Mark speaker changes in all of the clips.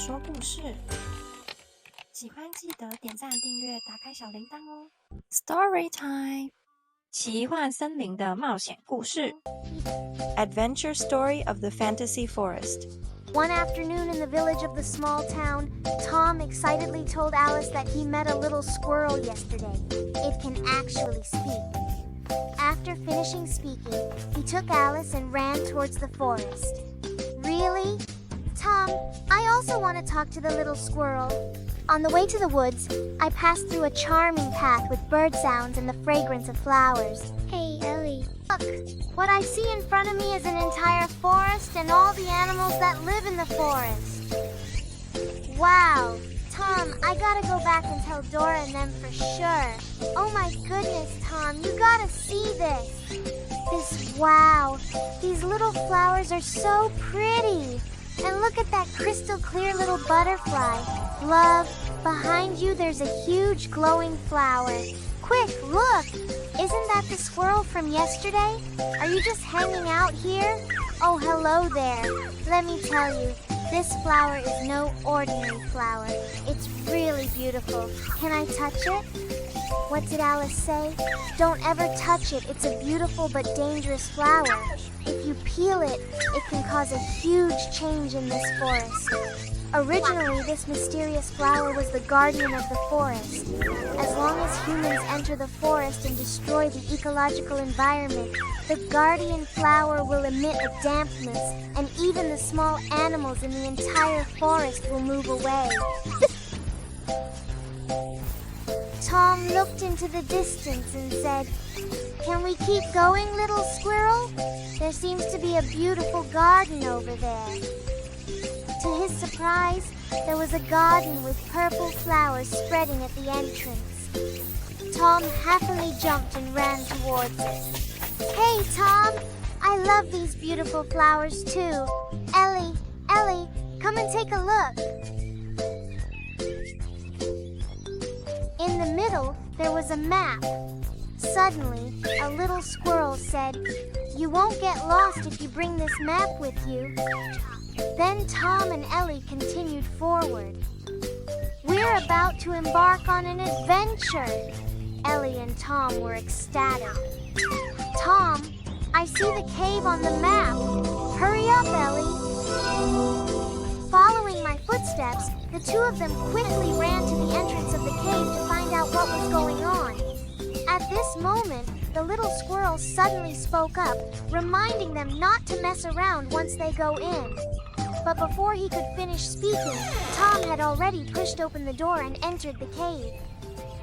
Speaker 1: 说故事。喜欢记得点赞、订阅、打开小铃铛哦。Story time， 奇幻森林的冒险故事。Adventure story of the fantasy forest.
Speaker 2: One afternoon in the village of the small town, Tom excitedly told Alice that he met a little squirrel yesterday. It can actually speak. After finishing speaking, he took Alice and ran towards the forest. Really? Tom, I also want to talk to the little squirrel. On the way to the woods, I passed through a charming path with bird sounds and the fragrance of flowers. Hey, Ellie. Look, what I see in front of me is an entire forest and all the animals that live in the forest. Wow. Tom, I gotta go back and tell Dora and them for sure. Oh my goodness, Tom, you gotta see this. Wow. These little flowers are so pretty. And look at that crystal clear little butterfly. Love, behind you there's a huge glowing flower. Quick, look! Isn't that the squirrel from yesterday? Are you just hanging out here? Oh, hello there. Let me tell you, this flower is no ordinary flower. It's really beautiful. Can I touch it? What did Alice say? Don't ever touch it. It's a beautiful but dangerous flower. If you peel it, it can cause a huge change in this forest. Originally, this mysterious flower was the guardian of the forest. As long as humans enter the forest and destroy the ecological environment, the guardian flower will emit a dampness, and even the small animals in the entire forest will move away. Tom looked into the distance and said, "Can we keep going, little squirrel? There seems to be a beautiful garden over there." To his surprise, there was a garden with purple flowers spreading at the entrance. Tom happily jumped and ran towards it. "Hey, Tom! I love these beautiful flowers too. Ellie, come and take a look." In the middle, there was a map. Suddenly, a little squirrel said, "You won't get lost if you bring this map with you." Then Tom and Ellie continued forward. "We're about to embark on an adventure." Ellie and Tom were ecstatic. "Tom, I see the cave on the map. Hurry up, Ellie." Following my footsteps, the two of them quickly ran to the entrance of the cave to find out what was going on. At this moment, the little squirrel suddenly spoke up, reminding them not to mess around once they go in. But before he could finish speaking, Tom had already pushed open the door and entered the cave.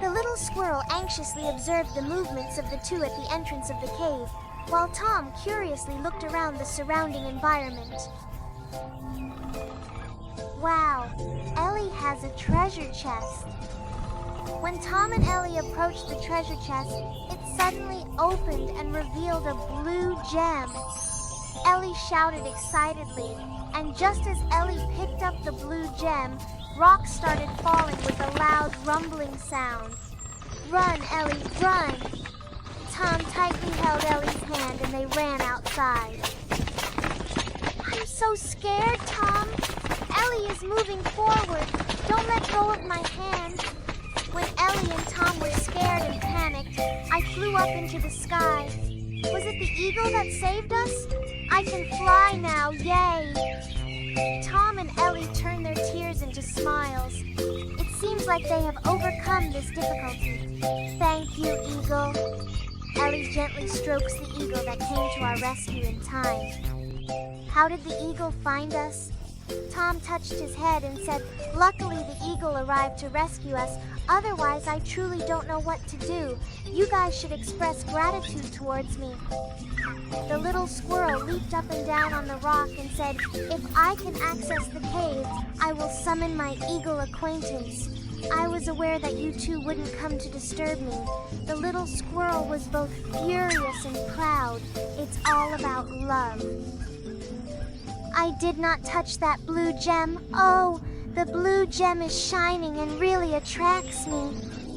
Speaker 2: The little squirrel anxiously observed the movements of the two at the entrance of the cave, while Tom curiously looked around the surrounding environment. Wow, Ellie has a treasure chest. When Tom and Ellie approached the treasure chest, it suddenly opened and revealed a blue gem. Ellie shouted excitedly, and just as Ellie picked up the blue gem, rocks started falling with a loud rumbling sound. "Run, Ellie, run!" Tom tightly held Ellie's hand and they ran outside. "I'm so scared, Tom. Ellie is moving forward. Don't let go of my hand." When Ellie and Tom were scared and panicked, I flew up into the sky. Was it the eagle that saved us? I can fly now, yay! Tom and Ellie turned their tears into smiles. It seems like they have overcome this difficulty. "Thank you, eagle." Ellie gently strokes the eagle that came to our rescue in time. "How did the eagle find us?" Tom touched his head and said, "Luckily the eagle arrived to rescue us. Otherwise, I truly don't know what to do. You guys should express gratitude towards me." The little squirrel leaped up and down on the rock and said, "If I can access the cave, I will summon my eagle acquaintance." I was aware that you two wouldn't come to disturb me. The little squirrel was both furious and proud. It's all about love. I did not touch that blue gem. Oh, the blue gem is shining and really attracts me.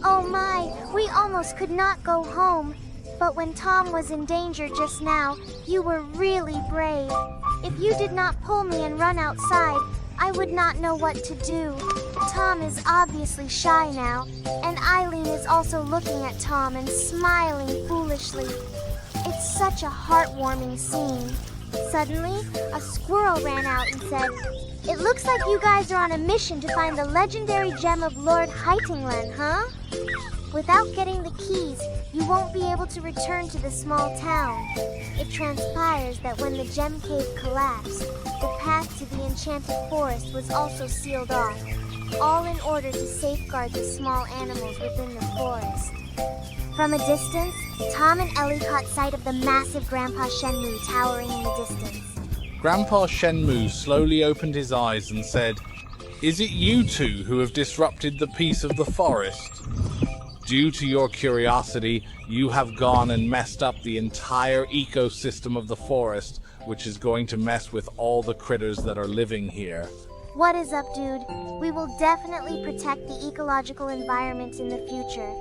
Speaker 2: Oh my, we almost could not go home. But when Tom was in danger just now, you were really brave. If you did not pull me and run outside, I would not know what to do. Tom is obviously shy now, and Eileen is also looking at Tom and smiling foolishly. It's such a heartwarming scene. Suddenly, a squirrel ran out and said, "It looks like you guys are on a mission to find the legendary gem of Lord Heitinglen, huh? Without getting the keys, you won't be able to return to the small town." It transpires that when the gem cave collapsed, the path to the enchanted forest was also sealed off, all in order to safeguard the small animals within the forest. From a distance, Tom and Ellie caught sight of the massive Grandpa Shenmue towering in the distance.
Speaker 3: Grandpa Shenmue slowly opened his eyes and said, "Is it you two who have disrupted the peace of the forest? Due to your curiosity, you have gone and messed up the entire ecosystem of the forest, which is going to mess with all the critters that are living here."
Speaker 2: What is up, dude? We will definitely protect the ecological environment in the future.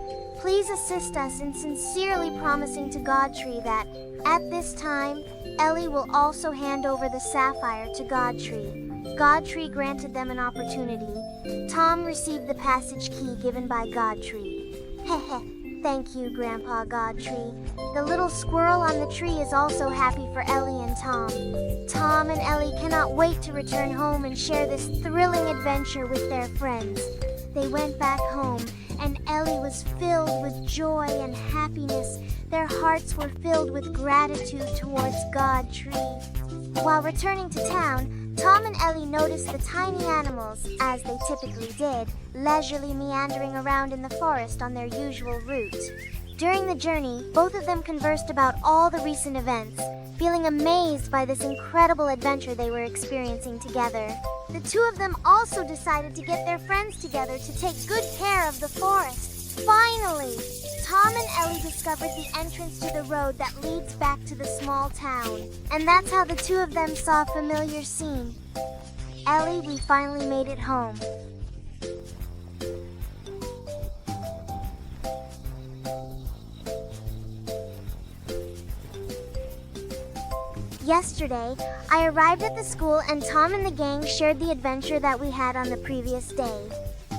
Speaker 2: Please assist us in sincerely promising to Godtree that, at this time, Ellie will also hand over the sapphire to Godtree. Godtree granted them an opportunity. Tom received the passage key given by Godtree. Heh, thank you, Grandpa Godtree. The little squirrel on the tree is also happy for Ellie and Tom. Tom and Ellie cannot wait to return home and share this thrilling adventure with their friends. They went back home, and Ellie was filled with joy and happiness. Their hearts were filled with gratitude towards Godtree. While returning to town, Tom and Ellie noticed the tiny animals, as they typically did, leisurely meandering around in the forest on their usual route. During the journey, both of them conversed about all the recent events, feeling amazed by this incredible adventure they were experiencing together. The two of them also decided to get their friends together to take good care of the forest. Finally, Tom and Ellie discovered the entrance to the road that leads back to the small town. And that's how the two of them saw a familiar scene. "Ellie, we finally made it home." Yesterday, I arrived at the school and Tom and the gang shared the adventure that we had on the previous day.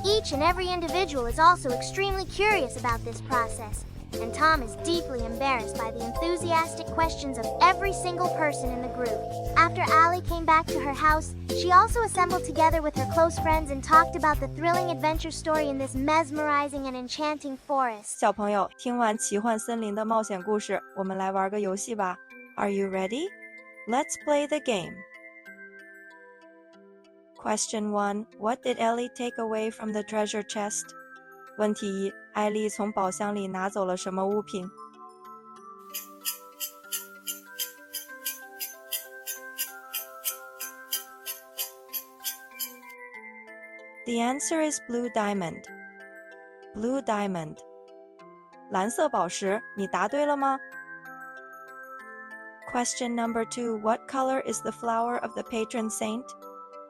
Speaker 2: Each and every individual is also extremely curious about this process, and Tom is deeply embarrassed by the enthusiastic questions of every single person in the group. After Allie came back to her house, she also assembled together with her close friends and talked about the thrilling adventure story in this mesmerizing and enchanting forest.
Speaker 1: 小朋友，听完奇幻森林的冒险故事，我们来玩个游戏吧。Are you ready? Let's play the game. Question 1. What did Ellie take away from the treasure chest? 问题1. 艾莉从宝箱里拿走了什么物品？ The answer is blue diamond. Blue diamond. 蓝色宝石，你答对了吗？ Question number 2. What color is the flower of the patron saint?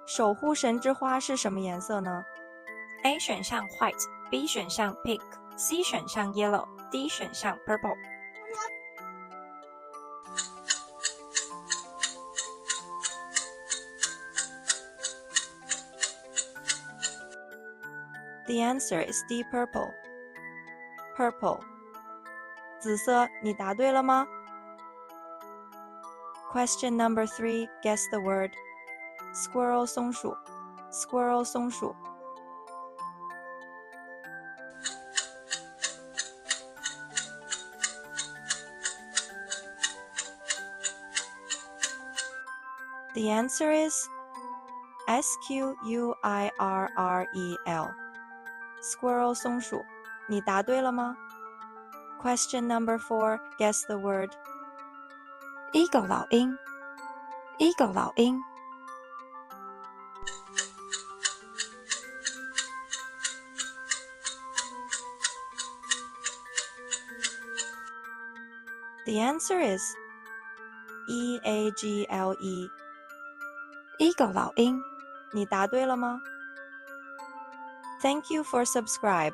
Speaker 1: 守护神之花是什么颜色呢？ A 选项 white, B 选项 pink, C 选项 yellow, D 选项 purple. The answer is D purple. Purple. 紫色，你答对了吗？ Question number 3. Guess the word. Squirrel 松鼠 Squirrel 松鼠 The answer is Squirrel. Squirrel 松鼠，你答对了吗？ Question number 4. Guess the word. Eagle 老鹰 Eagle 老鹰 The answer is Eagle. Eagle 老鹰，你答对了吗？ Thank you for subscribe.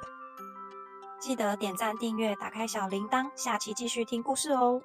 Speaker 1: 记得点赞、订阅、打开小铃铛，下期继续听故事哦。